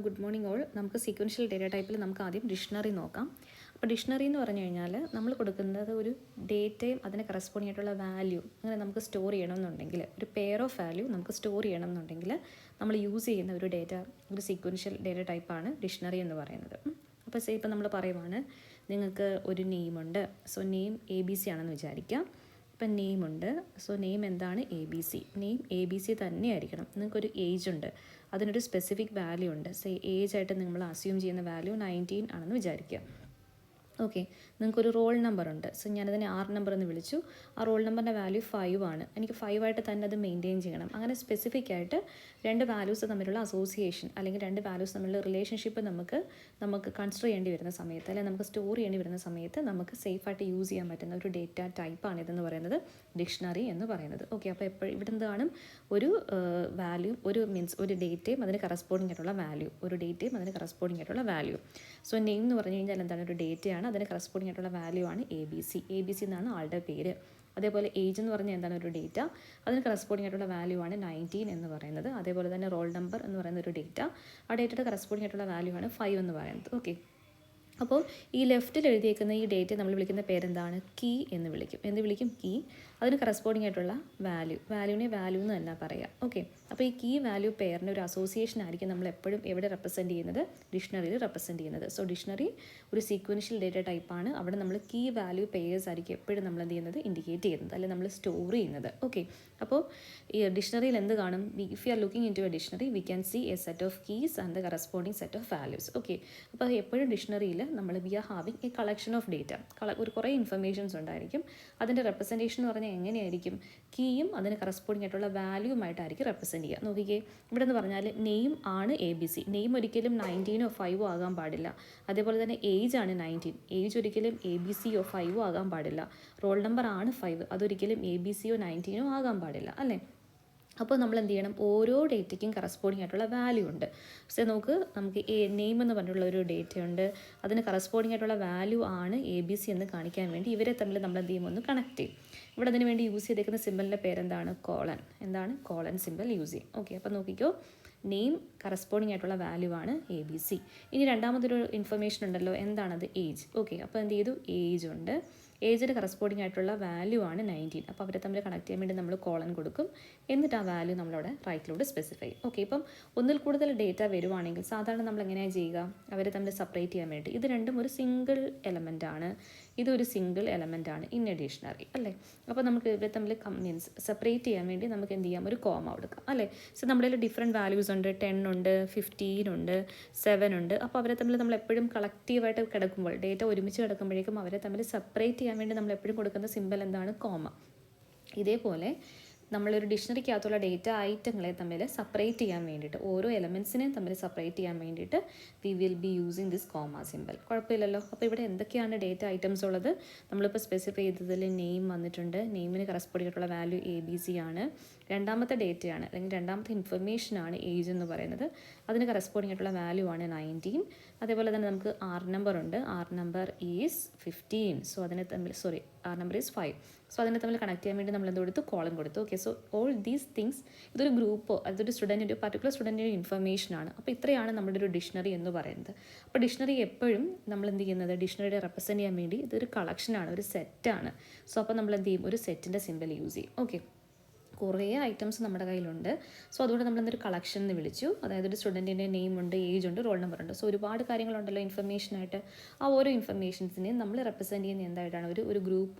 Good morning all. നമുക്ക് sequential data ടൈപ്പിൽ നമുക്ക് ആദ്യം ഡിക്ഷണറി നോക്കാം. അപ്പോൾ ഡിക്ഷണറി എന്ന് പറഞ്ഞു കഴിഞ്ഞാൽ നമ്മൾ കൊടുക്കുന്നത് ഒരു ഡേറ്റയും അതിന് കറസ്പോണ്ടിങ് ആയിട്ടുള്ള വാല്യൂ അങ്ങനെ നമുക്ക് സ്റ്റോർ ചെയ്യണമെന്നുണ്ടെങ്കിൽ ഒരു പെയർ ഓഫ് വാല്യൂ നമുക്ക് സ്റ്റോർ ചെയ്യണമെന്നുണ്ടെങ്കിൽ നമ്മൾ യൂസ് ചെയ്യുന്ന ഒരു ഡേറ്റ ഒരു സീക്വൻഷ്യൽ ഡേറ്റ ടൈപ്പാണ് ഡിക്ഷണറി എന്ന് പറയുന്നത്. അപ്പോൾ ഇപ്പം നമ്മൾ പറയുവാണ് നിങ്ങൾക്ക് ഒരു നെയിമുണ്ട്. സോ നെയിം ABC ആണെന്ന് വിചാരിക്കാം. ഇപ്പം നെയിമുണ്ട്. സോ നെയിം എന്താണ് ABC. നെയിം ABC തന്നെ ആയിരിക്കണം. നിങ്ങൾക്കൊരു ഏജ് ഉണ്ട്, അതിനൊരു സ്പെസിഫിക് വാല്യൂ ഉണ്ട്. സേ ഏജ് ആയിട്ട് നിങ്ങൾ അസ്യൂം ചെയ്യുന്ന വാല്യൂ 19 ആണെന്ന് വിചാരിക്കുക. ഓക്കെ, നിങ്ങൾക്കൊരു റോൾ നമ്പർ ഉണ്ട്. സോ ഞാനതിനെ നമ്പർ എന്ന് വിളിച്ചു. ആ റോൾ നമ്പറിൻ്റെ വാല്യൂ 5 ആണ്. എനിക്ക് 5 ആയിട്ട് തന്നെ അത് മെയിൻറ്റെയിൻ ചെയ്യണം. അങ്ങനെ സ്പെസിഫിക് ആയിട്ട് രണ്ട് വാല്യൂസ് തമ്മിലുള്ള അസോസിയേഷൻ അല്ലെങ്കിൽ രണ്ട് വാല്യൂസ് തമ്മിലുള്ള റിലേഷൻഷിപ്പ് നമുക്ക് കൺസിഡർ ചെയ്യേണ്ടി വരുന്ന സമയത്ത് അല്ലെങ്കിൽ നമുക്ക് സ്റ്റോർ ചെയ്യേണ്ടി വരുന്ന സമയത്ത് നമുക്ക് സേഫായിട്ട് യൂസ് ചെയ്യാൻ പറ്റുന്ന ഒരു ഡേറ്റ ടൈപ്പാണ് ഇതെന്ന് പറയുന്നത് ഡിക്ഷണറി എന്ന് പറയുന്നത്. ഓക്കെ, അപ്പോൾ എപ്പോഴും ഇവിടെ എന്താണ് ഒരു വാല്യൂ ഒരു ഡേറ്റയും അതിന് കറസ്പോണ്ടിങ് ആയിട്ടുള്ള വാല്യൂ കറസ്പോണ്ടിങ് ആയിട്ടുള്ള വാല്യൂ. സോ നെയിം എന്ന് പറഞ്ഞു കഴിഞ്ഞാൽ എന്താണ് ഒരു ഡേറ്റയാണ്, അതിന് കറസ്പോണ്ടിങ് ആയിട്ടുള്ള വാല്യൂ ആണ് ABC എന്നാണ് ആളുടെ പേര്. അതേപോലെ ഏജ് എന്ന് പറഞ്ഞാൽ എന്താണ് ഒരു ഡേറ്റ, അതിന് കറസ്പോണ്ടിങ് ആയിട്ടുള്ള വാല്യൂ ആണ് 19 എന്ന് പറയുന്നത്. അതേപോലെ തന്നെ റോൾ നമ്പർ എന്ന് പറയുന്ന ഒരു ഡേറ്റ, ആ ഡേറ്റയുടെ കറസ്പോണ്ടിങ് ആയിട്ടുള്ള വാല്യൂ ആണ് 5 എന്ന് പറയുന്നത്. ഓക്കെ, അപ്പോൾ ഈ ലെഫ്റ്റിൽ എഴുതിയേക്കുന്ന ഈ ഡേറ്റ നമ്മൾ വിളിക്കുന്ന പേരെന്താണ്? കീ എന്ന് വിളിക്കും. കീ, അതിന് കറസ്പോണ്ടിങ് ആയിട്ടുള്ള വാല്യൂവിനെ വാല്യൂ എന്ന് തന്നെ പറയാം. ഓക്കെ, അപ്പോൾ ഈ കീ വാല്യൂ പെയറിൻ്റെ ഒരു അസോസിയേഷൻ ആയിരിക്കും നമ്മൾ എപ്പോഴും എവിടെ റെപ്രസെൻറ്റ് ചെയ്യുന്നത്? ഡിക്ഷണറിയിൽ റെപ്രസെൻറ്റ് ചെയ്യുന്നത്. സോ ഡിക്ഷണറി ഒരു സീക്വൻഷ്യൽ ഡേറ്റ ടൈപ്പാണ്. അവിടെ നമ്മൾ കീ വാല്യൂ പെയേഴ്സ് ആയിരിക്കും എപ്പോഴും നമ്മൾ എന്ത് ചെയ്യുന്നത്? ഇൻഡിക്കേറ്റ് ചെയ്യുന്നത്, അല്ലെങ്കിൽ നമ്മൾ സ്റ്റോർ ചെയ്യുന്നത്. ഓക്കെ, അപ്പോൾ ഈ ഡിക്ഷണറിയിൽ എന്ത് കാണും? If you are looking into a dictionary we can see a set of keys and the corresponding set of values. Okay, അപ്പോൾ എപ്പോഴും ഡിക്ഷണറിയിൽ we are having a collection of data, കുറേ ഇൻഫർമേഷൻസ് ഉണ്ടായിരിക്കും. അതിൻ്റെ റെപ്രസെൻറ്റേഷൻ എന്ന് പറഞ്ഞാൽ എങ്ങനെയായിരിക്കും? കീയും അതിന് കറസ്പോണ്ടിങ് ആയിട്ടുള്ള വാല്യൂമായിട്ടായിരിക്കും റെപ്രസെൻറ്റ് ചെയ്യുക. നോക്കിക്കേ, ഇവിടെ എന്ന് പറഞ്ഞാൽ നെയിം ആണ് ABC. നെയിം ഒരിക്കലും 19 5 ആകാൻ പാടില്ല. അതേപോലെ തന്നെ ഏജ് ആണ് 19. ഏജ് ഒരിക്കലും ABC 5 ആകാൻ പാടില്ല. റോൾ നമ്പർ ആണ് 5, അതൊരിക്കലും ABC 19 ആകാൻ പാടില്ല, അല്ലേ? അപ്പോൾ നമ്മൾ എന്ത് ചെയ്യണം? ഓരോ ഡേറ്റയ്ക്കും കറസ്പോണ്ടിങ് ആയിട്ടുള്ള വാല്യൂ ഉണ്ട്. പക്ഷേ നമുക്ക് നെയിം എന്ന് പറഞ്ഞിട്ടുള്ള ഒരു ഡേറ്റ ഉണ്ട്, അതിന് കറസ്പോണ്ടിങ് ആയിട്ടുള്ള വാല്യൂ ആണ് ABC എന്ന് കാണിക്കാൻ വേണ്ടി ഇവരെ തമ്മിൽ നമ്മൾ എന്ത് ചെയ്യും? ഒന്ന് കണക്ട് ചെയ്യും. ഇവിടെ അതിന് വേണ്ടി യൂസ് ചെയ്തേക്കുന്ന സിമ്പിളിൻ്റെ പേരെന്താണ്? കോളൻ സിമ്പിൾ യൂസ് ചെയ്യും. ഓക്കെ, അപ്പോൾ നോക്കിക്കോ, നെയിം കറസ്പോണ്ടിങ് ആയിട്ടുള്ള വാല്യൂ ആണ് ABC. ഇനി രണ്ടാമതൊരു ഇൻഫർമേഷൻ ഉണ്ടല്ലോ, എന്താണത്? ഏജ്. ഓക്കെ, അപ്പോൾ എന്ത് ചെയ്തു? ഏജ് ഉണ്ട്. ഏജിന് കറസ്പോണ്ടിങ് ആയിട്ടുള്ള വാല്യൂ ആണ് 19. അപ്പോൾ അവരെ തമ്മിൽ കണക്ട് ചെയ്യാൻ വേണ്ടി നമ്മൾ കോളൻ കൊടുക്കും. എന്നിട്ട് ആ വാല്യൂ നമ്മളവിടെ റൈറ്റിലൂടെ സ്പെസിഫൈ ചെയ്യും. ഓക്കെ, ഇപ്പം ഒന്നിൽ കൂടുതൽ ഡേറ്റ വരുവാണെങ്കിൽ സാധാരണ നമ്മൾ എങ്ങനെയാണ് ചെയ്യുക? അവരെ തമ്മിൽ സെപ്പറേറ്റ് ചെയ്യാൻ വേണ്ടി ഇത് രണ്ടും ഒരു സിംഗിൾ എലമെൻ്റ് ആണ്, ഇതൊരു സിംഗിൾ എലമെൻ്റ് ആണ് ഇൻ എ ഡിക്ഷണറി, അല്ലേ? അപ്പോൾ നമുക്ക് ഇവരെ തമ്മിൽ സെപ്പറേറ്റ് ചെയ്യാൻ വേണ്ടി നമുക്ക് എന്ത് ചെയ്യാം? ഒരു കോമ കൊടുക്കാം, അല്ലേ? സോ നമ്മുടെ ഡിഫറെൻറ്റ് വാല്യൂസ് ഉണ്ട്, 10 ഉണ്ട്, 15 ഉണ്ട്, 7 ഉണ്ട്. അപ്പോൾ അവരെ തമ്മിൽ നമ്മൾ എപ്പോഴും കളക്റ്റീവായിട്ട് കിടക്കുമ്പോൾ ഡേറ്റ ഒരുമിച്ച് കിടക്കുമ്പോഴേക്കും അവരെ തമ്മിൽ സെപ്പറേറ്റ് ചെയ്യാൻ വേണ്ടി നമ്മൾ എപ്പോഴും കൊടുക്കുന്ന സിമ്പൽ എന്താണ്? കോമ. ഇതേപോലെ നമ്മളൊരു ഡിക്ഷണറിക്കകത്തുള്ള ഡേറ്റ ഐറ്റങ്ങളെ തമ്മിൽ സെപ്പറേറ്റ് ചെയ്യാൻ വേണ്ടിയിട്ട്, ഓരോ എലമെൻസിനെയും തമ്മിൽ സെപ്പറേറ്റ് ചെയ്യാൻ വേണ്ടിയിട്ട് V will B using this comma symbol. കുഴപ്പമില്ലല്ലോ. അപ്പോൾ ഇവിടെ എന്തൊക്കെയാണ് ഡേറ്റ ഐറ്റംസ് ഉള്ളത്? നമ്മളിപ്പോൾ സ്പെസിഫൈ ചെയ്തതിൽ നെയിം വന്നിട്ടുണ്ട്. നെയിമിന് കറസ്പോണ്ടിങ് ആയിട്ടുള്ള വാല്യൂ ABC ആണ്. രണ്ടാമത്തെ ഡേറ്റയാണ് അല്ലെങ്കിൽ രണ്ടാമത്തെ ഇൻഫർമേഷനാണ് ഏജ് എന്ന് പറയുന്നത്. അതിന് കറസ്പോണ്ടിങ് ആയിട്ടുള്ള വാല്യൂ ആണ് 19. അതേപോലെ തന്നെ നമുക്ക് നമ്പർ ഉണ്ട്. Number is 15. സോ അതിനെ തമ്മിൽ നമ്പർ ഈസ് 5. സോ അതിനെ തമ്മിൽ കണക്ട് ചെയ്യാൻ വേണ്ടി നമ്മൾ എന്ത് കൊടുത്തു? കോളം കൊടുത്തു. Okay, so all these things ഇതൊരു ഗ്രൂപ്പോ അതൊരു സ്റ്റുഡൻറ്റിൻ്റെ പർട്ടിക്കുലർ സ്റ്റുഡൻറ്റിൻ്റെ ഇൻഫർമേഷനാണ്. അപ്പോൾ ഇത്രയാണ് നമ്മുടെ ഒരു ഡിക്ഷണറി എന്ന് പറയുന്നത്. അപ്പോൾ ഡിക്ഷണറി എപ്പോഴും നമ്മൾ എന്ത് ചെയ്യുന്നത്? ഡിക്ഷണറിയെ റെപ്രസെൻറ്റ് ചെയ്യാൻ വേണ്ടി ഇതൊരു കളക്ഷനാണ്, ഒരു സെറ്റാണ്. സോ അപ്പോൾ നമ്മൾ എന്ത് ചെയ്യും? ഒരു സെറ്റിൻ്റെ സിമ്പൽ യൂസ് ചെയ്യും. ഓക്കെ, കുറേ ഐറ്റംസ് നമ്മുടെ കയ്യിലുണ്ട്. സോ അതുകൊണ്ട് നമ്മളെന്തൊരു കളക്ഷൻ എന്ന് വിളിച്ചു. അതായത് ഒരു സ്റ്റുഡൻറ്റിൻ്റെ നെയിം ഉണ്ട്, ഏജ് ഉണ്ട്, റോൾ നമ്പർ ഉണ്ട്. സോ ഒരുപാട് കാര്യങ്ങളുണ്ടല്ലോ ഇൻഫർമേഷനായിട്ട്. ആ ഓരോ ഇൻഫർമേഷൻസിനെയും നമ്മൾ റെപ്രസെൻറ്റ് ചെയ്യുന്ന എന്തായിട്ടാണ്? ഒരു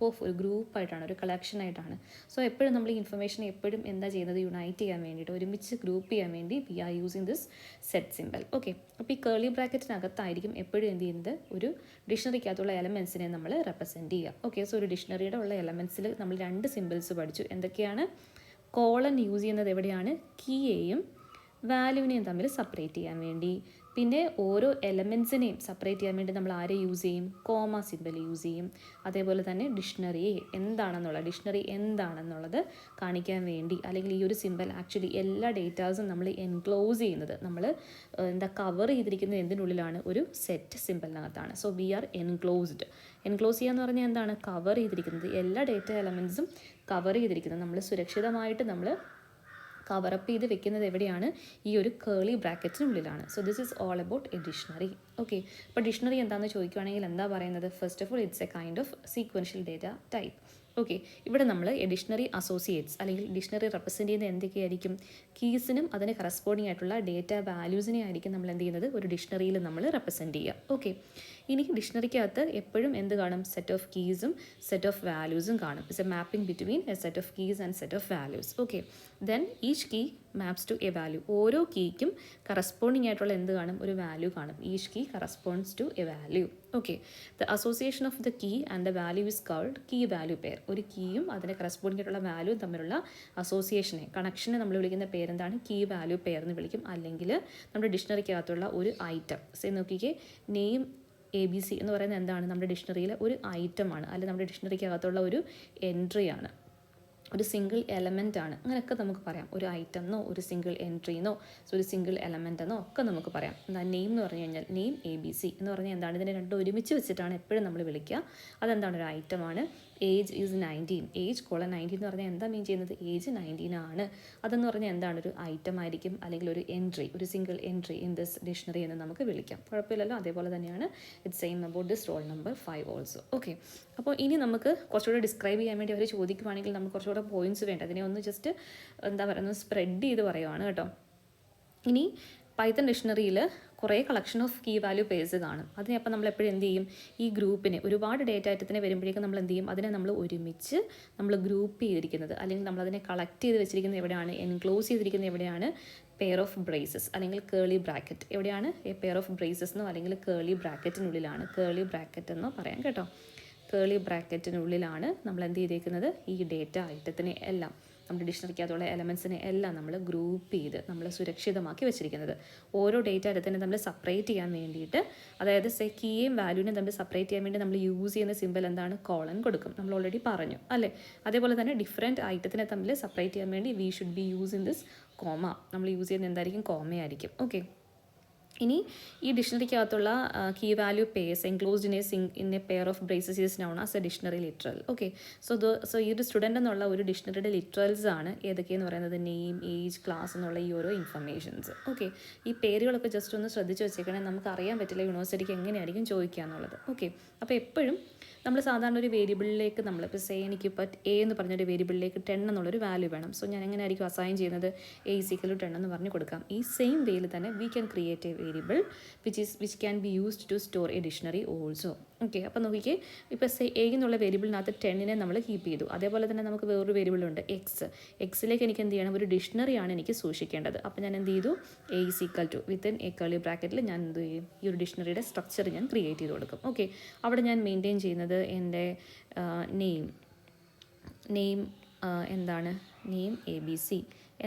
ഗ്രൂപ്പായിട്ടാണ്, ഒരു കളക്ഷനായിട്ടാണ്. സോ എപ്പോഴും നമ്മൾ ഈ ഇൻഫർമേഷനെ എപ്പോഴും എന്താ ചെയ്യുന്നത്? യുണൈറ്റ് ചെയ്യാൻ വേണ്ടിയിട്ട്, ഒരുമിച്ച് ഗ്രൂപ്പ് ചെയ്യാൻ വേണ്ടി we are using this set symbol. Okay, അപ്പോൾ ഈ കേർലി ബ്രാക്കറ്റിനകത്തായിരിക്കും എപ്പോഴും എന്ത് ചെയ്യുന്നത്? ഒരു ഡിക്ഷണറിക്കകത്തുള്ള എലമെൻസിനെ നമ്മൾ റെപ്രസെൻറ്റ് ചെയ്യുക. ഓക്കെ, സോ ഒരു ഡിക്ഷണറിയുടെ ഉള്ള എലമെൻസിൽ നമ്മൾ രണ്ട് സിമ്പിൾസ് പഠിച്ചു. എന്തൊക്കെയാണ്? കോളൻ യൂസ് ചെയ്യുന്നത് എവിടെയാണ്? കീയെയും വാല്യൂവിനെയും തമ്മിൽ സെപ്പറേറ്റ് ചെയ്യാൻ വേണ്ടി. പിന്നെ ഓരോ എലമെൻസിനെയും സെപ്പറേറ്റ് ചെയ്യാൻ വേണ്ടി നമ്മൾ ആരെ യൂസ് ചെയ്യും? കോമ സിമ്പൽ യൂസ് ചെയ്യും. അതേപോലെ തന്നെ ഡിക്ഷണറി എന്താണെന്നുള്ളത് കാണിക്കാൻ വേണ്ടി, അല്ലെങ്കിൽ ഈ ഒരു സിമ്പൽ ആക്ച്വലി എല്ലാ ഡേറ്റാസും നമ്മൾ എൻക്ലോസ് ചെയ്യുന്നത്, നമ്മൾ കവർ ചെയ്തിരിക്കുന്നത് എന്തിനുള്ളിലാണ്? ഒരു സെറ്റ് സിമ്പലിനകത്താണ്. സോ വി ആർ എൻക്ലോസ് ചെയ്യുക എന്ന് പറഞ്ഞാൽ എന്താണ്? കവർ ചെയ്തിരിക്കുന്നത്, എല്ലാ ഡേറ്റ എലമെൻസും കവർ ചെയ്തിരിക്കുന്നത്, നമ്മൾ സുരക്ഷിതമായിട്ട് നമ്മൾ കവറപ്പ് ചെയ്ത് വെക്കുന്നത് എവിടെയാണ്? ഈ ഒരു കേളി ബ്രാക്കറ്റിനുള്ളിലാണ്. So this is all about a dictionary. Okay, അപ്പോൾ ഡിക്ഷണറി എന്താണെന്ന് ചോദിക്കുകയാണെങ്കിൽ എന്താ പറയുന്നത്? First of all it's a kind of sequential data type. Okay, ഇവിടെ നമ്മൾ ഡിക്ഷണറി അസോസിയേറ്റ്സ് അല്ലെങ്കിൽ ഡിക്ഷണറി റെപ്രസെൻറ്റ് ചെയ്യുന്ന എന്തൊക്കെയായിരിക്കും? കീസിനും അതിന് കറസ്പോണ്ടിങ് ആയിട്ടുള്ള ഡേറ്റ വാല്യൂസിനെ ആയിരിക്കും നമ്മൾ എന്ത് ചെയ്യുന്നത്? ഒരു ഡിക്ഷണറിയിൽ നമ്മൾ റെപ്രസെൻറ്റ് ചെയ്യുക. ഓക്കെ, ഇനി ഡിക്ഷണറിക്കകത്ത് എപ്പോഴും എന്ത് കാണും? സെറ്റ് ഓഫ് കീസും സെറ്റ് ഓഫ് വാല്യൂസും കാണും. It's a mapping between a set of keys and set of values. Okay, then each key maps to a value. ഓരോ കീക്കും കറസ്പോണ്ടിങ് ആയിട്ടുള്ള എന്ത് കാണും? ഒരു വാല്യൂ കാണും. Each key corresponds to a value. Okay, the association of the key and the value is called key value pair. ഒരു കീയും അതിന് കറസ്പോണ്ടിങ് ആയിട്ടുള്ള വാല്യൂവും തമ്മിലുള്ള അസോസിയേഷനെ, കണക്ഷനെ നമ്മൾ വിളിക്കുന്ന പേരെന്താണ്? കീ വാല്യൂ പെയർ എന്ന് വിളിക്കും. അല്ലെങ്കിൽ നമ്മുടെ ഡിക്ഷണറിക്കകത്തുള്ള ഒരു ഐറ്റം, സേ നോക്കിക്കേ, നെയിം ABC എന്ന് പറയുന്നത് എന്താണ്? നമ്മുടെ ഡിക്ഷണറിയിലെ ഒരു ഐറ്റമാണ്, അല്ലെങ്കിൽ നമ്മുടെ ഡിക്ഷണറിക്കകത്തുള്ള ഒരു എൻട്രിയാണ്, ഒരു സിംഗിൾ എലമെൻ്റ് ആണ്. അങ്ങനെയൊക്കെ നമുക്ക് പറയാം. ഒരു ഐറ്റം എന്നോ ഒരു സിംഗിൾ എൻട്രിന്നോ ഒരു സിംഗിൾ എലമെൻ്റ് എന്നോ ഒക്കെ നമുക്ക് പറയാം. എന്താ നെയിം എന്ന് പറഞ്ഞു കഴിഞ്ഞാൽ? നെയിം ABC എന്ന് പറഞ്ഞാൽ എന്താണ്? ഇതിനെ രണ്ടും ഒരുമിച്ച് വെച്ചിട്ടാണ് എപ്പോഴും നമ്മൾ വിളിക്കുക. അതെന്താണ്? ഒരു ഐറ്റമാണ്. Age is 19. ഏജ് കോളൻ 19 എന്ന് പറഞ്ഞാൽ എന്താ മീൻ ചെയ്യുന്നത്? ഏജ് 19 ആണ്. അതെന്ന് പറഞ്ഞാൽ എന്താണ്? ഒരു ഐറ്റം ആയിരിക്കും, അല്ലെങ്കിൽ ഒരു എൻട്രി, ഒരു single entry in this dictionary എന്ന് നമുക്ക് വിളിക്കാം. കുഴപ്പമില്ലല്ലോ. അതേപോലെ തന്നെയാണ് it's same about this roll number 5 also. Okay, അപ്പോൾ ഇനി നമുക്ക് കുറച്ചുകൂടെ ഡിസ്ക്രൈബ് ചെയ്യാൻ വേണ്ടി അവർ ചോദിക്കുവാണെങ്കിൽ നമുക്ക് കുറച്ചുകൂടെ പോയിന്റ്സ് വേണ്ട. അതിനെ ഒന്ന് ജസ്റ്റ് എന്താ പറയുന്നത്, സ്പ്രെഡ് ചെയ്ത് പറയുവാണ് കേട്ടോ. ഇനി പൈത്തൺ ഡിക്ഷണറിയിൽ കുറേ collection of key value pairs കാണും. അതിനെ അപ്പോൾ നമ്മൾ എപ്പോഴും എന്ത് ചെയ്യും? ഈ ഗ്രൂപ്പിന് ഒരുപാട് ഡേറ്റ ഐറ്റത്തിന് വരുമ്പോഴേക്കും നമ്മൾ എന്ത് ചെയ്യും? അതിനെ നമ്മൾ ഒരുമിച്ച് നമ്മൾ ഗ്രൂപ്പ് ചെയ്തിരിക്കുന്നത്, അല്ലെങ്കിൽ നമ്മൾ അതിനെ കളക്ട് ചെയ്ത് വെച്ചിരിക്കുന്നത് എവിടെയാണ്? എൻക്ലോസ് ചെയ്തിരിക്കുന്നത് എവിടെയാണ്? പെയർ ഓഫ് ബ്രേസസ് അല്ലെങ്കിൽ കേളി ബ്രാക്കറ്റ്. എവിടെയാണ്? പെയർ ഓഫ് ബ്രേസസ് എന്നോ അല്ലെങ്കിൽ കേളി ബ്രാക്കറ്റിനുള്ളിലാണ്. കേളി ബ്രാക്കറ്റ് എന്നോ പറയാം കേട്ടോ. കേളി ബ്രാക്കറ്റിനുള്ളിലാണ് നമ്മൾ എന്ത് ചെയ്തേക്കുന്നത്? ഈ ഡേറ്റ ഐറ്റത്തിനെ എല്ലാം, നമ്മുടെ ഡിക്ഷണറിക്കകത്തുള്ള എലമെൻസിനെ എല്ലാം നമ്മൾ ഗ്രൂപ്പ് ചെയ്ത് നമ്മൾ സുരക്ഷിതമാക്കി വെച്ചിരിക്കുന്നത്. ഓരോ ഡേറ്റ ഐറ്റത്തിനെ നമ്മൾ സെപ്പറേറ്റ് ചെയ്യാൻ വേണ്ടിയിട്ട്, അതായത് കീയും വാല്യൂവിനെ നമ്മൾ സെപ്പറേറ്റ് ചെയ്യാൻ വേണ്ടി നമ്മൾ യൂസ് ചെയ്യുന്ന സിമ്പിൾ എന്താണ്? കോളൻ കൊടുക്കും. നമ്മൾ ഓൾറെഡി പറഞ്ഞു അല്ലേ? അതേപോലെ തന്നെ ഡിഫറെൻറ്റ് ഐറ്റത്തിനെ തമ്മിൽ സെപ്പറേറ്റ് ചെയ്യാൻ വേണ്ടി we should be use in this comma. നമ്മൾ യൂസ് ചെയ്യുന്നത് എന്തായിരിക്കും? കോമയായിരിക്കും. ഓക്കെ, ഇനി ഈ ഡിക്ഷണറിക്കകത്തുള്ള key value pairs enclosed in a pair of braces is known as a dictionary literal. Okay, so ഈ ഒരു സ്റ്റുഡൻ്റ് എന്നുള്ള ഒരു ഡിക്ഷണറിയുടെ ലിറ്ററൽസ് ആണ് ഏതൊക്കെയെന്ന് പറയുന്നത്? നെയിം, ഏജ്, ക്ലാസ് എന്നുള്ള ഈ ഓരോ ഇൻഫർമേഷൻസ്. ഓക്കെ, ഈ പേരുകളൊക്കെ ജസ്റ്റ് ഒന്ന് ശ്രദ്ധിച്ച് വെച്ചേക്കണേ. നമുക്ക് അറിയാൻ പറ്റില്ല യൂണിവേഴ്സിറ്റിക്ക് എങ്ങനെയായിരിക്കും ചോദിക്കുക എന്നുള്ളത്. ഓക്കെ, അപ്പോൾ എപ്പോഴും നമ്മൾ സാധാരണ ഒരു വേരിയബിളിലേക്ക് നമ്മളിപ്പോൾ എനിക്കിപ്പോൾ എ എന്ന് പറഞ്ഞൊരു വേരിയബിളിലേക്ക് 10 എന്നുള്ളൊരു വാല്യൂ വേണം. സോ ഞാൻ എങ്ങനെയായിരിക്കും അസൈൻ ചെയ്യുന്നത്? A = 10 എന്ന് പറഞ്ഞ് കൊടുക്കാം. ഈ സെയിം വേയിൽ തന്നെ we can create a variable which can be used to store a dictionary also. Okay, അപ്പോൾ നോക്കിക്കേ, ഇപ്പോൾ എ എന്നുള്ള വേരിയബിളിനകത്ത് 10നെ നമ്മൾ കീപ്പ് ചെയ്തു. അതേപോലെ തന്നെ നമുക്ക് വേറൊരു വേരിയബിളുണ്ട് എക്സിലേക്ക് എനിക്ക് എന്ത് ചെയ്യണം? ഒരു ഡിക്ഷണറിയാണ് എനിക്ക് സൂക്ഷിക്കേണ്ടത്. അപ്പോൾ ഞാൻ എന്ത് ചെയ്തു? A = വിത്തിൻ എ കേളി ബ്രാക്കറ്റിൽ ഞാൻ എന്ത് ചെയ്യും? ഈ ഒരു ഡിക്ഷണറിയുടെ സ്ട്രക്ചർ ഞാൻ ക്രിയേറ്റ് ചെയ്ത് കൊടുക്കും. ഓക്കെ, അവിടെ ഞാൻ മെയിൻറ്റെയിൻ ചെയ്യുന്നത് എൻ്റെ നെയിം എന്താണ്? Name ABC.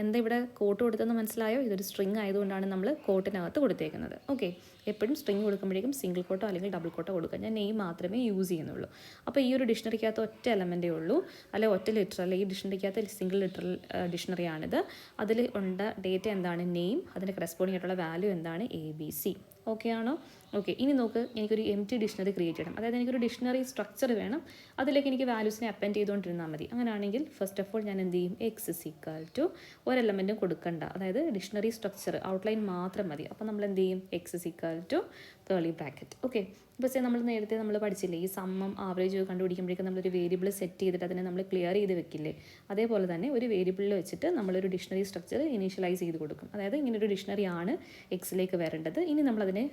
എന്താ ഇവിടെ കോട്ട് കൊടുത്തതെന്ന് മനസ്സിലായോ? ഇതൊരു സ്ട്രിങ് ആയതുകൊണ്ടാണ് നമ്മൾ കോട്ടിനകത്ത് കൊടുത്തേക്കുന്നത്. ഓക്കെ, എപ്പോഴും സ്ട്രിങ് കൊടുക്കുമ്പോഴേക്കും സിംഗിൾ കോട്ടോ അല്ലെങ്കിൽ ഡബിൾ കോട്ടോ കൊടുക്കുക. ഞാൻ നെയിം മാത്രമേ യൂസ് ചെയ്യുന്നുള്ളൂ. അപ്പോൾ ഈ ഒരു ഡിക്ഷണറിക്കകത്ത് ഒറ്റ എലമെൻറ്റേ ഉള്ളൂ, അല്ലെങ്കിൽ ഒറ്റ ലിറ്ററൽ. ഈ ഡിക്ഷണറിക്കകത്ത് സിംഗിൾ ലിറ്ററൽ ഡിക്ഷണറിയാണിത്. അതിൽ ഉണ്ട് ഡേറ്റ എന്താണ്? നെയിം, അതിൻ്റെ കറസ്പോണ്ടിങ് ആയിട്ടുള്ള വാല്യൂ എന്താണ്? ABC. ഓക്കെ ആണോ? ഓക്കെ, ഇനി നോക്ക്, എനിക്കൊരു എംപ്റ്റി ഡിക്ഷണറി ക്രിയേറ്റ് ചെയ്യണം. അതായത് എനിക്കൊരു ഡിക്ഷണറി സ്ട്രക്ചർ വേണം, അതിലേക്ക് എനിക്ക് വാല്യൂസിനെ അപ്പൻഡ് ചെയ്തുകൊണ്ടിരുന്നാൽ മതി. അങ്ങനെയാണെങ്കിൽ ഫസ്റ്റ് ഓഫ് ഓൾ ഞാൻ എന്ത് ചെയ്യും? X = ഒരു എലമെൻറ്റും കൊടുക്കണ്ട, അതായത് ഡിക്ഷണറി സ്ട്രക്ചർ ഔട്ട്ലൈൻ മാത്രം മതി. അപ്പോൾ നമ്മൾ എന്ത് ചെയ്യും? X = കേളി ബ്രാക്കറ്റ്. ഓക്കെ, ഇപ്പോൾ നമ്മൾ നേരത്തെ നമ്മൾ പഠിച്ചില്ലേ, ഈ സമ്മം ആവറേജ് കണ്ടുപിടിക്കുമ്പോഴേക്കും നമ്മളൊരു വേരിയബിൾ സെറ്റ് ചെയ്തിട്ട് അതിനെ നമ്മൾ ക്ലിയർ ചെയ്ത് വെക്കില്ലേ? അതേപോലെ തന്നെ ഒരു വേരിയബിളിൽ വെച്ചിട്ട് നമ്മളൊരു ഡിക്ഷണറി സ്ട്രക്ചർ ഇനീഷ്യലൈസ് ചെയ്ത് കൊടുക്കും. അതായത് ഇങ്ങനൊരു ഡിക്ഷണറിയാണ് എക്സിലേക്ക് വരേണ്ടത്. ഇനി നമ്മളതിനെ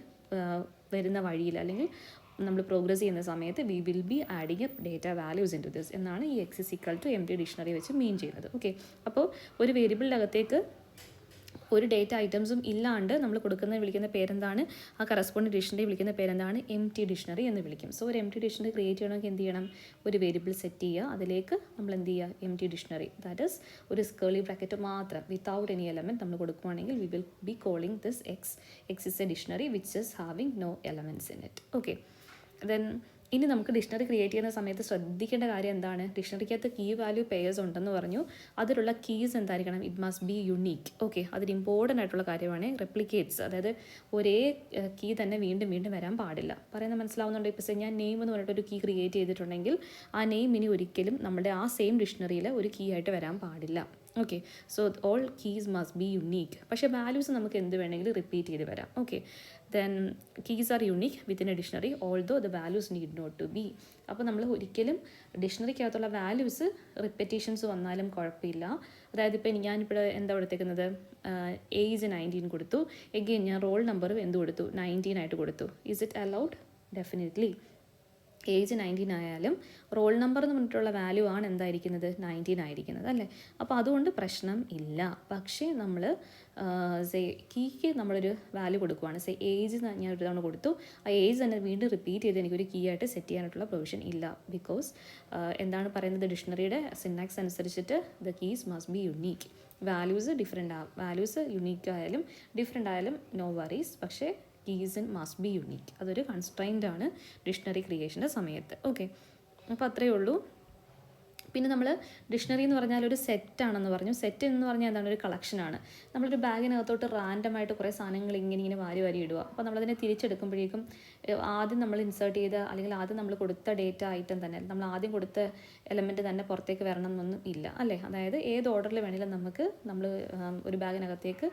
വരുന്ന വഴിയിൽ അല്ലെങ്കിൽ നമ്മൾ പ്രോഗ്രസ് ചെയ്യുന്ന സമയത്ത് we will be adding a data values into this എന്നാണ് ഈ X = എംപ്റ്റി ഡിക്ഷണറി വെച്ച് മീൻ ചെയ്യുന്നത്. ഓക്കെ, അപ്പോൾ ഒരു വേരിയബിളിനകത്തേക്ക് ഒരു ഡേറ്റ ഐറ്റംസും ഇല്ലാണ്ട് നമ്മൾ വിളിക്കുന്ന പേരെന്താണ്? ആ കറസ്പോണ്ടിങ് ഡിക്ഷണറി വിളിക്കുന്ന പേരെന്താണ്? എംപ്റ്റി ഡിക്ഷണറി എന്ന് വിളിക്കും. സോ ഒരു എംപ്റ്റി ഡിക്ഷണറി ക്രിയേറ്റ് ചെയ്യണമെങ്കിൽ എന്ത് ചെയ്യണം? ഒരു വേരിയബിൾ സെറ്റ് ചെയ്യുക, അതിലേക്ക് നമ്മൾ എന്ത് ചെയ്യുക? എംപ്റ്റി ഡിക്ഷണറി, ദാറ്റ് ഈസ് ഒരു കേളി ബ്രാക്കറ്റ് മാത്രം വിത്തൗട്ട് എനി എലമെൻറ്റ് നമ്മൾ കൊടുക്കുകയാണെങ്കിൽ V will be calling this X is a dictionary which is having no elements in it. Okay, then ഇനി നമുക്ക് ഡിക്ഷണറി ക്രിയേറ്റ് ചെയ്യുന്ന സമയത്ത് ശ്രദ്ധിക്കേണ്ട കാര്യം എന്താണ്? ഡിക്ഷണറിക്കകത്ത് കീ വാല്യൂ പെയർസ് ഉണ്ടെന്ന് പറഞ്ഞു. അതിലുള്ള കീസ് എന്തായിരിക്കണം? It must be unique. Okay, അതൊരു ഇമ്പോർട്ടൻ്റ് ആയിട്ടുള്ള കാര്യമാണ്. റെപ്ലിക്കേറ്റ്സ്, അതായത് ഒരേ കീ തന്നെ വീണ്ടും വീണ്ടും വരാൻ പാടില്ല. പറയുന്നത് മനസ്സിലാവുന്നുണ്ട്? ഇപ്പോൾ ഞാൻ നെയിം എന്ന് പറഞ്ഞിട്ടൊരു കീ ക്രിയേറ്റ് ചെയ്തിട്ടുണ്ടെങ്കിൽ ആ നെയിം ഇനി ഒരിക്കലും നമ്മുടെ ആ സെയിം ഡിക്ഷണറിയിൽ ഒരു കീ ആയിട്ട് വരാൻ പാടില്ല. Okay. So all keys must be unique. പക്ഷേ വാല്യൂസ് നമുക്ക് എന്ത് വേണമെങ്കിലും റിപ്പീറ്റ് ചെയ്ത് വരാം. Okay. Then keys are unique within a dictionary although the values need not to be. അപ്പോൾ നമ്മൾ ഒരിക്കലും ഡിക്ഷണറിക്കകത്തുള്ള വാല്യൂസ് റിപ്പറ്റീഷൻസ് വന്നാലും കുഴപ്പമില്ല. അതായത് ഇപ്പോൾ ഞാനിപ്പോൾ എന്താ കൊടുത്തേക്കുന്നത്, ഏജ് 19 കൊടുത്തു. എഗെയിൻ ഞാൻ റോൾ നമ്പറും എന്ത് കൊടുത്തു, 19 ആയിട്ട് കൊടുത്തു. Is it allowed? Definitely. Age 19 ആയാലും റോൾ നമ്പർ എന്ന് പറഞ്ഞിട്ടുള്ള വാല്യൂ ആണ് എന്തായിരിക്കുന്നത്, 19 ആയിരിക്കുന്നത് അല്ലേ. അപ്പോൾ അതുകൊണ്ട് പ്രശ്നം ഇല്ല. പക്ഷേ നമ്മൾ സേ കീക്ക് നമ്മളൊരു വാല്യൂ കൊടുക്കുവാണ്. സേ ഏജ് ഞാൻ ഒരു തവണ കൊടുത്തു, ആ ഏജ് തന്നെ വീണ്ടും റിപ്പീറ്റ് ചെയ്ത് എനിക്കൊരു കീ ആയിട്ട് സെറ്റ് ചെയ്യാനായിട്ടുള്ള പ്രൊവിഷൻ ഇല്ല. ബിക്കോസ് എന്താണ് പറയുന്നത്, ഡിക്ഷണറിയുടെ സിൻടാക്സ് അനുസരിച്ചിട്ട് the keys must be unique. Values different values unique ആയാലും ഡിഫറെൻ്റ് ആയാലും നോ വറീസ്. പക്ഷേ കീസ് മസ്റ്റ് ബി യുണീക്ക്. അതൊരു കൺസ്ട്രെയിൻ്റ് ആണ് ഡിക്ഷണറി ക്രിയേഷൻ്റെ സമയത്ത്. ഓക്കെ. അപ്പോൾ അത്രയേ ഉള്ളൂ. പിന്നെ നമ്മൾ ഡിക്ഷണറി എന്ന് പറഞ്ഞാൽ ഒരു സെറ്റാണെന്ന് പറഞ്ഞു. സെറ്റ് എന്ന് പറഞ്ഞാൽ എന്താണ്, ഒരു കളക്ഷനാണ്. നമ്മളൊരു ബാഗിനകത്തോട്ട് റാൻഡമായിട്ട് കുറേ സാധനങ്ങൾ ഇങ്ങനെ വാരി ഇടുക. അപ്പോൾ നമ്മളതിനെ തിരിച്ചെടുക്കുമ്പോഴേക്കും ആദ്യം നമ്മൾ ഇൻസേർട്ട് ചെയ്ത അല്ലെങ്കിൽ ആദ്യം നമ്മൾ കൊടുത്ത ഡേറ്റ ഐറ്റം തന്നെ, നമ്മൾ ആദ്യം കൊടുത്ത എലമെൻറ്റ് തന്നെ പുറത്തേക്ക് വരണം എന്നൊന്നും ഇല്ല അല്ലേ. അതായത് ഏത് ഓർഡറിൽ വേണമെങ്കിലും നമുക്ക് നമ്മൾ ഒരു ബാഗിനകത്തേക്ക്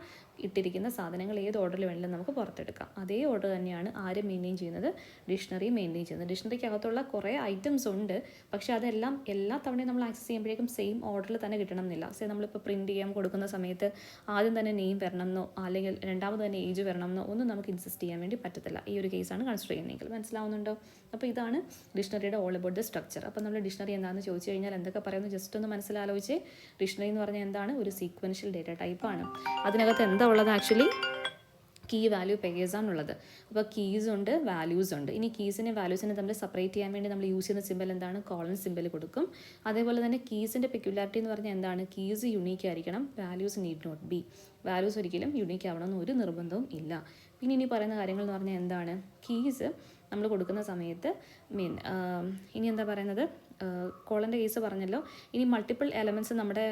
ഇട്ടിരിക്കുന്ന സാധനങ്ങൾ ഏത് ഓർഡറിൽ വേണമെങ്കിലും നമുക്ക് പുറത്തെടുക്കാം. അതേ ഓർഡർ തന്നെയാണ് ആരും മെയിൻറ്റെയിൻ ചെയ്യുന്നത്, ഡിക്ഷണറി മെയിൻറ്റെയിൻ ചെയ്യുന്നത്. ഡിക്ഷണറിക്കകത്തുള്ള കുറേ ഐറ്റംസ് ഉണ്ട്, പക്ഷേ അതെല്ലാം എല്ലാ തവണയും നമ്മൾ ആക്സസ് ചെയ്യുമ്പോഴേക്കും സെയിം ഓർഡറിൽ തന്നെ കിട്ടണം എന്നില്ല. സേ നമ്മളിപ്പോൾ പ്രിൻറ്റ് ചെയ്യാൻ കൊടുക്കുന്ന സമയത്ത് ആദ്യം തന്നെ നെയിം വരണം എന്നോ അല്ലെങ്കിൽ രണ്ടാമത് തന്നെ ഏജ് വരണം എന്നോ ഒന്നും നമുക്ക് ഇൻസിസ്റ്റ് ചെയ്യാൻ വേണ്ടി പറ്റത്തില്ല. ഈ ഒരു കേസാണ് കൺസിഡർ ചെയ്യുന്നതെങ്കിൽ. മനസ്സിലാവുന്നുണ്ടോ? അപ്പോൾ ഇതാണ് ഡിക്ഷണറിയുടെ ഓൾ അബൌട്ട് ദ സ്ട്രക്ചർ. അപ്പോൾ നമ്മൾ ഡിക്ഷണറി എന്താണെന്ന് ചോദിച്ചു കഴിഞ്ഞാൽ എന്തൊക്കെ പറയുന്നു ജസ്റ്റ് ഒന്ന് മനസ്സിലാലോചിച്ച്. ഡിക്ഷണറി എന്ന് പറഞ്ഞാൽ എന്താണ്, ഒരു സീക്വൻഷ്യൽ ഡേറ്റ ടൈപ്പാണ്. അതിനകത്ത് എന്താ ഉള്ളത്, ആക്ച്വലി കീ വാല്യൂ പെയേഴ്സ് ആണുള്ളത്. അപ്പോൾ കീസ് ഉണ്ട്, വാല്യൂസ് ഉണ്ട്. ഇനി കീസിനെ വാല്യൂസിനെ തമ്മിൽ സെപ്പറേറ്റ് ചെയ്യാൻ വേണ്ടി നമ്മൾ യൂസ് ചെയ്യുന്ന സിമ്പൽ എന്താണ്, കോളൻ സിമ്പൽ കൊടുക്കും. അതേപോലെ തന്നെ കീസിൻ്റെ പെക്യുലാരിറ്റി എന്ന് പറഞ്ഞാൽ എന്താണ്, കീസ് യുണീക്ക് ആയിരിക്കണം, values need not be. Values ഒരിക്കലും യുണീക്ക് ആവണമെന്ന് ഒരു നിർബന്ധവും ഇല്ല. പിന്നെ ഇനി പറയുന്ന കാര്യങ്ങൾ എന്ന് പറഞ്ഞാൽ എന്താണ്, കീസ് നമ്മൾ കൊടുക്കുന്ന സമയത്ത് ഇനി എന്താ പറയുന്നത്, കോളൻ്റെ കേസ് പറഞ്ഞല്ലോ. ഇനി മൾട്ടിപ്പിൾ എലമെൻറ്റ്സ് നമ്മുടെ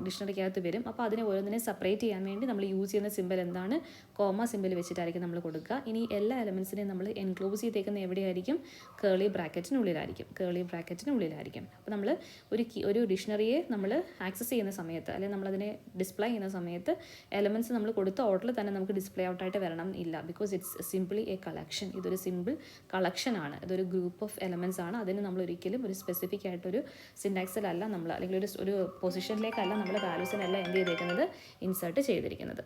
ഡിക്ഷണറിക്കകത്ത് വരും. അപ്പോൾ അതിനെ ഓരോന്നിനെ സെപ്പറേറ്റ് ചെയ്യാൻ വേണ്ടി നമ്മൾ യൂസ് ചെയ്യുന്ന സിമ്പൽ എന്താണ്, കോമ സിമ്പൽ വെച്ചിട്ടായിരിക്കും നമ്മൾ കൊടുക്കുക. ഇനി എല്ലാ എലമെൻറ്റ്സിനെയും നമ്മൾ എൻക്ലോസ് ചെയ്തേക്കുന്ന എവിടെയായിരിക്കും, കേളി ബ്രാക്കറ്റിനുള്ളിലായിരിക്കും. അപ്പോൾ നമ്മൾ ഒരു ഡിക്ഷണറിയെ നമ്മൾ ആക്സസ് ചെയ്യുന്ന സമയത്ത് അല്ലെങ്കിൽ നമ്മളതിനെ ഡിസ്പ്ലേ ചെയ്യുന്ന സമയത്ത് എലമെൻറ്റ്സ് നമ്മൾ കൊടുത്ത ഓർഡറിൽ തന്നെ നമുക്ക് ഡിസ്പ്ലേ ഔട്ടായിട്ട് വരണം ഇല്ല. Because it's simply A collection. ഇതൊരു സിമ്പിൾ കളക്ഷനാണ്, ഇതൊരു ഗ്രൂപ്പ് ഓഫ് എലമെൻറ്റ്സ് ആണ്. അതിന് നമ്മൾ ഒരിക്കലും ഒരു സ്പെസിഫിക് ആയിട്ടൊരു സിൻടാക്സിലല്ല നമ്മൾ അല്ലെങ്കിൽ ഒരു പൊസിഷനിലേക്കല്ല നമ്മൾ വാല്യൂസിനെല്ലാം എന്ത് ചെയ്തേക്കുന്നത്, ഇൻസേർട്ട് ചെയ്തിരിക്കുന്നത്.